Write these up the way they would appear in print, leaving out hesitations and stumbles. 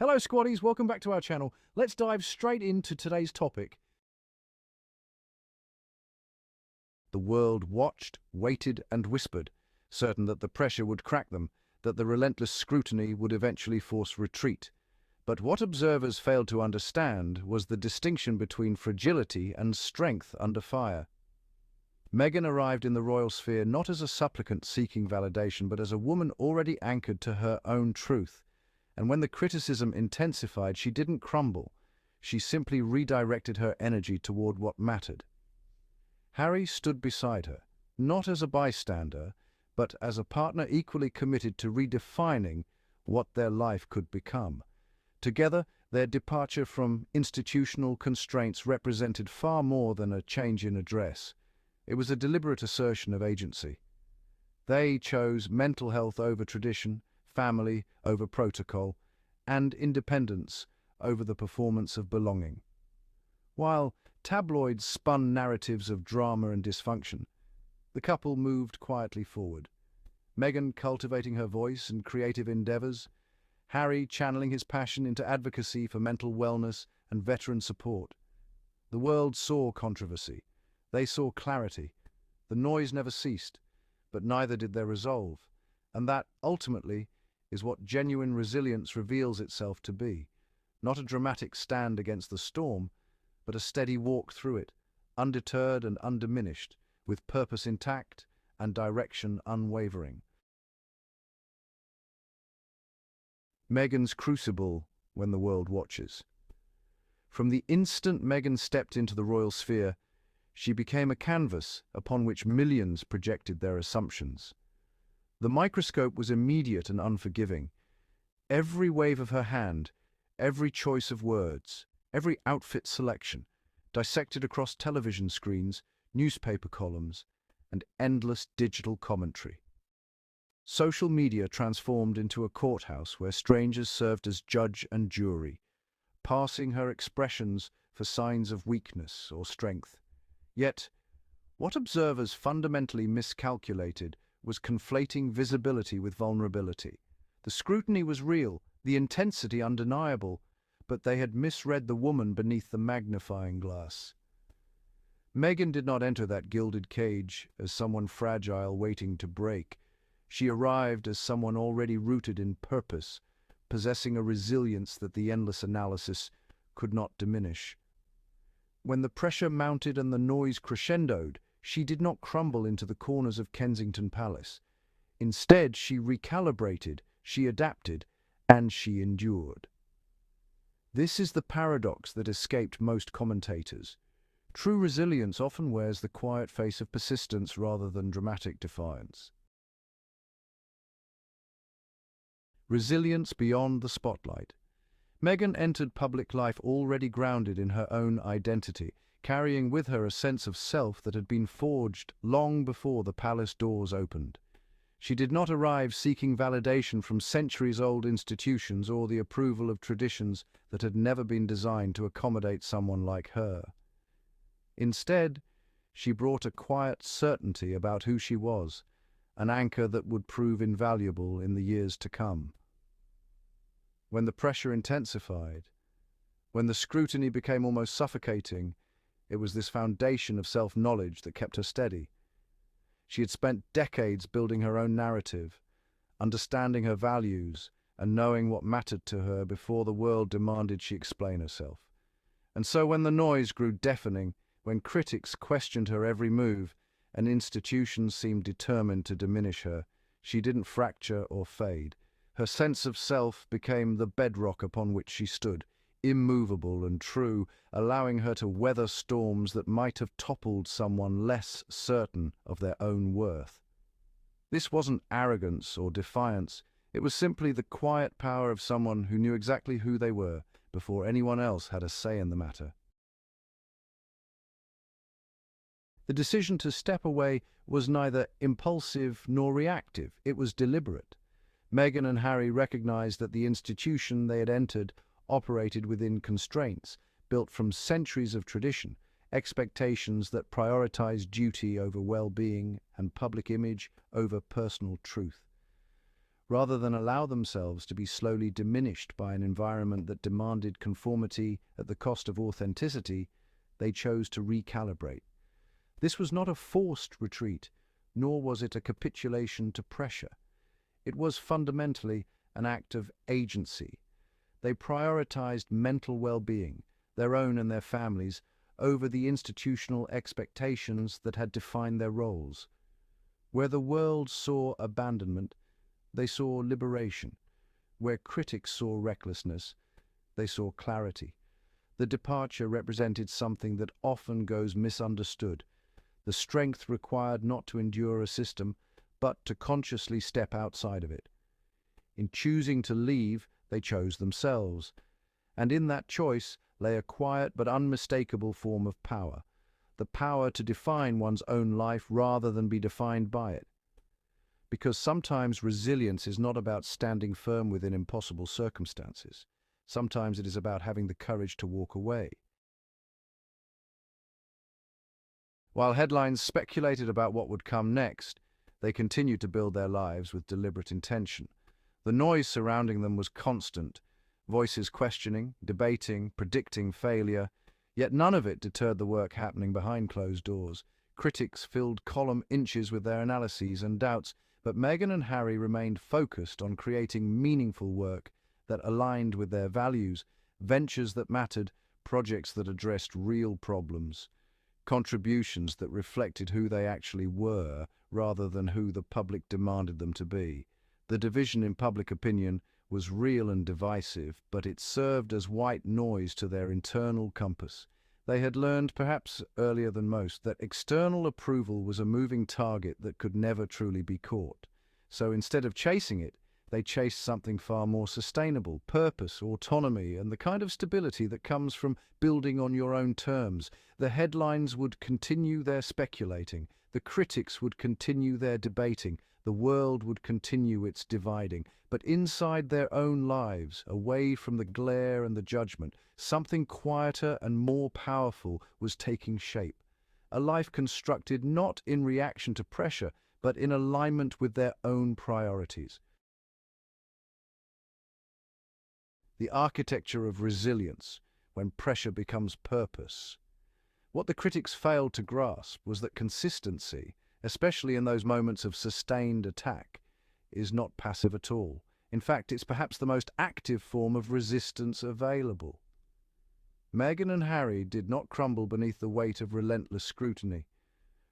Hello squaddies, welcome back to our channel. Let's dive straight into today's topic. The world watched, waited and whispered, certain that the pressure would crack them, that the relentless scrutiny would eventually force retreat. But what observers failed to understand was the distinction between fragility and strength under fire. Meghan arrived in the royal sphere not as a supplicant seeking validation, but as a woman already anchored to her own truth. And when the criticism intensified, she didn't crumble. She simply redirected her energy toward what mattered. Harry stood beside her, not as a bystander, but as a partner equally committed to redefining what their life could become. Together, their departure from institutional constraints represented far more than a change in address. It was a deliberate assertion of agency. They chose mental health over tradition, family over protocol, and independence over the performance of belonging. While tabloids spun narratives of drama and dysfunction, the couple moved quietly forward. Meghan cultivating her voice and creative endeavors, Harry channeling his passion into advocacy for mental wellness and veteran support. The world saw controversy. They saw clarity. The noise never ceased, but neither did their resolve. And that, ultimately, is what genuine resilience reveals itself to be. Not a dramatic stand against the storm, but a steady walk through it, undeterred and undiminished, with purpose intact and direction unwavering. Meghan's crucible when the world watches. From the instant Meghan stepped into the royal sphere, she became a canvas upon which millions projected their assumptions. The microscope was immediate and unforgiving. Every wave of her hand, every choice of words, every outfit selection, dissected across television screens, newspaper columns, and endless digital commentary. Social media transformed into a courthouse where strangers served as judge and jury, passing her expressions for signs of weakness or strength. Yet, what observers fundamentally miscalculated was conflating visibility with vulnerability. The scrutiny was real, the intensity undeniable, but they had misread the woman beneath the magnifying glass. Meghan did not enter that gilded cage as someone fragile waiting to break. She arrived as someone already rooted in purpose, possessing a resilience that the endless analysis could not diminish. When the pressure mounted and the noise crescendoed, she did not crumble into the corners of Kensington Palace. Instead, she recalibrated, she adapted, and she endured. This is the paradox that escaped most commentators. True resilience often wears the quiet face of persistence rather than dramatic defiance. Resilience beyond the spotlight. Meghan entered public life already grounded in her own identity, carrying with her a sense of self that had been forged long before the palace doors opened. She did not arrive seeking validation from centuries-old institutions or the approval of traditions that had never been designed to accommodate someone like her. Instead, she brought a quiet certainty about who she was, an anchor that would prove invaluable in the years to come. When the pressure intensified, when the scrutiny became almost suffocating, it was this foundation of self-knowledge that kept her steady. She had spent decades building her own narrative, understanding her values, and knowing what mattered to her before the world demanded she explain herself. And so when the noise grew deafening, when critics questioned her every move, and institutions seemed determined to diminish her, she didn't fracture or fade. Her sense of self became the bedrock upon which she stood, immovable and true, allowing her to weather storms that might have toppled someone less certain of their own worth. This wasn't arrogance or defiance, it was simply the quiet power of someone who knew exactly who they were before anyone else had a say in the matter. The decision to step away was neither impulsive nor reactive, it was deliberate. Meghan and Harry recognized that the institution they had entered operated within constraints, built from centuries of tradition, expectations that prioritized duty over well-being and public image over personal truth. Rather than allow themselves to be slowly diminished by an environment that demanded conformity at the cost of authenticity, they chose to recalibrate. This was not a forced retreat, nor was it a capitulation to pressure. It was fundamentally an act of agency. They prioritized mental well-being, their own and their families, over the institutional expectations that had defined their roles. Where the world saw abandonment, they saw liberation. Where critics saw recklessness, they saw clarity. The departure represented something that often goes misunderstood: the strength required not to endure a system, but to consciously step outside of it. In choosing to leave, they chose themselves, and in that choice lay a quiet but unmistakable form of power, the power to define one's own life rather than be defined by it. Because sometimes resilience is not about standing firm within impossible circumstances. Sometimes it is about having the courage to walk away. While headlines speculated about what would come next, they continued to build their lives with deliberate intention. The noise surrounding them was constant, voices questioning, debating, predicting failure, yet none of it deterred the work happening behind closed doors. Critics filled column inches with their analyses and doubts, but Meghan and Harry remained focused on creating meaningful work that aligned with their values, ventures that mattered, projects that addressed real problems, contributions that reflected who they actually were rather than who the public demanded them to be. The division in public opinion was real and divisive, but it served as white noise to their internal compass. They had learned, perhaps earlier than most, that external approval was a moving target that could never truly be caught. So instead of chasing it, they chased something far more sustainable: purpose, autonomy, and the kind of stability that comes from building on your own terms. The headlines would continue their speculating, the critics would continue their debating, the world would continue its dividing. But inside their own lives, away from the glare and the judgment, something quieter and more powerful was taking shape. A life constructed not in reaction to pressure, but in alignment with their own priorities. The architecture of resilience, when pressure becomes purpose. What the critics failed to grasp was that consistency, especially in those moments of sustained attack, is not passive at all. In fact, it's perhaps the most active form of resistance available. Meghan and Harry did not crumble beneath the weight of relentless scrutiny,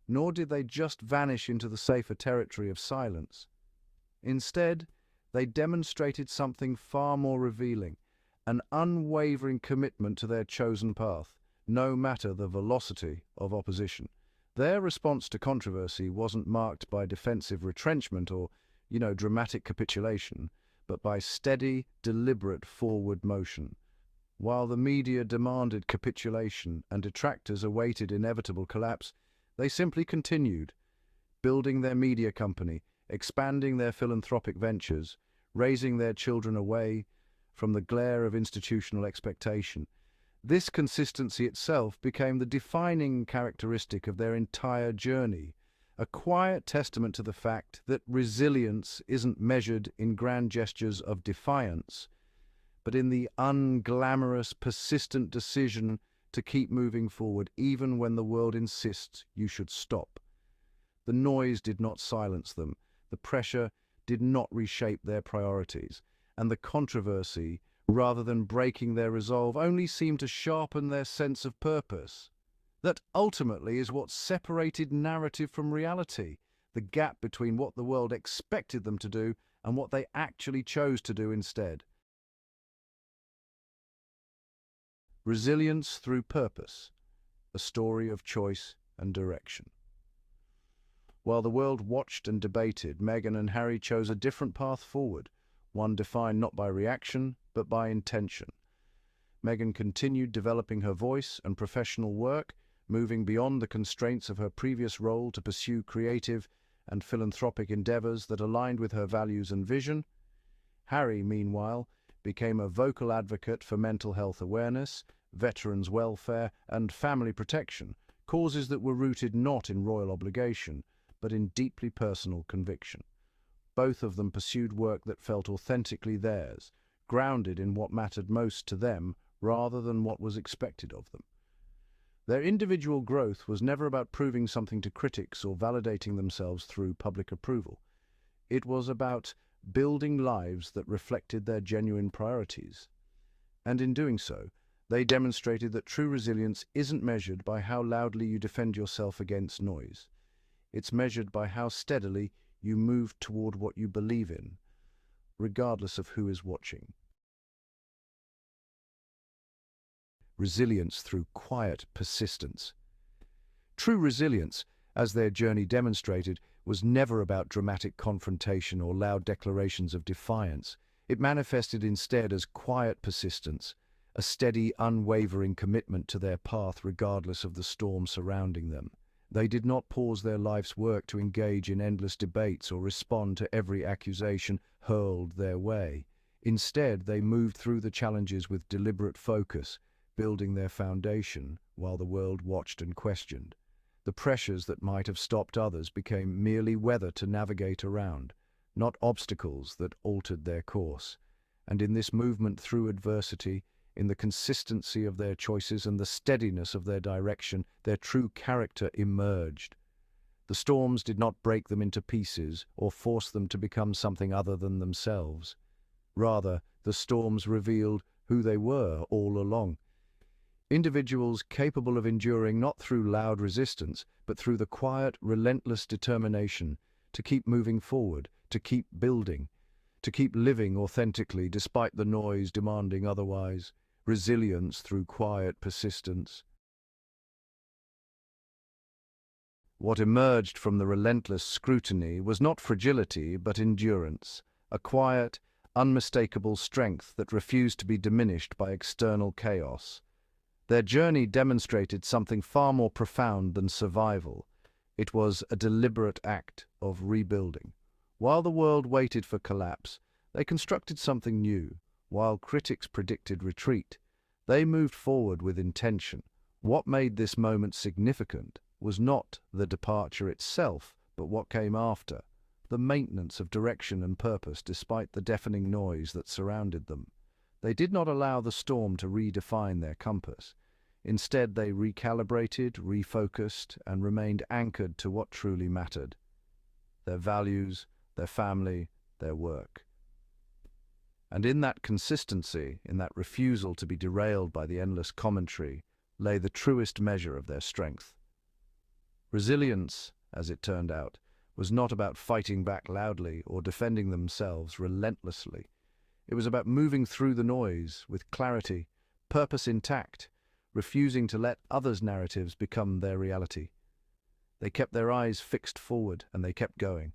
nor did they just vanish into the safer territory of silence. Instead, they demonstrated something far more revealing: an unwavering commitment to their chosen path, no matter the velocity of opposition. Their response to controversy wasn't marked by defensive retrenchment or, dramatic capitulation, but by steady, deliberate forward motion. While the media demanded capitulation and detractors awaited inevitable collapse, they simply continued, building their media company, expanding their philanthropic ventures, raising their children away from the glare of institutional expectation. This consistency itself became the defining characteristic of their entire journey, a quiet testament to the fact that resilience isn't measured in grand gestures of defiance, but in the unglamorous, persistent decision to keep moving forward even when the world insists you should stop. The noise did not silence them, the pressure did not reshape their priorities, and the controversy, rather than breaking their resolve, only seemed to sharpen their sense of purpose. That ultimately is what separated narrative from reality, the gap between what the world expected them to do and what they actually chose to do instead. Resilience through purpose, a story of choice and direction. While the world watched and debated, Meghan and Harry chose a different path forward, one defined not by reaction, but by intention. Meghan continued developing her voice and professional work, moving beyond the constraints of her previous role to pursue creative and philanthropic endeavors that aligned with her values and vision. Harry, meanwhile, became a vocal advocate for mental health awareness, veterans' welfare, and family protection, causes that were rooted not in royal obligation, but in deeply personal conviction. both of them pursued work that felt authentically theirs, grounded in what mattered most to them rather than what was expected of them. Their individual growth was never about proving something to critics or validating themselves through public approval. It was about building lives that reflected their genuine priorities. And in doing so, they demonstrated that true resilience isn't measured by how loudly you defend yourself against noise. It's measured by how steadily you move toward what you believe in, regardless of who is watching. Resilience through quiet persistence. True resilience, as their journey demonstrated, was never about dramatic confrontation or loud declarations of defiance. It manifested instead as quiet persistence, a steady, unwavering commitment to their path regardless of the storm surrounding them. They did not pause their life's work to engage in endless debates or respond to every accusation hurled their way. Instead, they moved through the challenges with deliberate focus, building their foundation while the world watched and questioned. The pressures that might have stopped others became merely weather to navigate around, not obstacles that altered their course. And in this movement through adversity, in the consistency of their choices and the steadiness of their direction, their true character emerged. The storms did not break them into pieces or force them to become something other than themselves. Rather, the storms revealed who they were all along. Individuals capable of enduring not through loud resistance, but through the quiet, relentless determination to keep moving forward, to keep building, to keep living authentically despite the noise demanding otherwise. Resilience through quiet persistence. What emerged from the relentless scrutiny was not fragility but endurance, a quiet, unmistakable strength that refused to be diminished by external chaos. Their journey demonstrated something far more profound than survival. It was a deliberate act of rebuilding. While the world waited for collapse, they constructed something new. While critics predicted retreat, they moved forward with intention. What made this moment significant was not the departure itself, but what came after, the maintenance of direction and purpose despite the deafening noise that surrounded them. They did not allow the storm to redefine their compass. Instead, they recalibrated, refocused, and remained anchored to what truly mattered: their values, their family, their work. And in that consistency, in that refusal to be derailed by the endless commentary, lay the truest measure of their strength. Resilience, as it turned out, was not about fighting back loudly or defending themselves relentlessly. It was about moving through the noise with clarity, purpose intact, refusing to let others' narratives become their reality. They kept their eyes fixed forward and they kept going.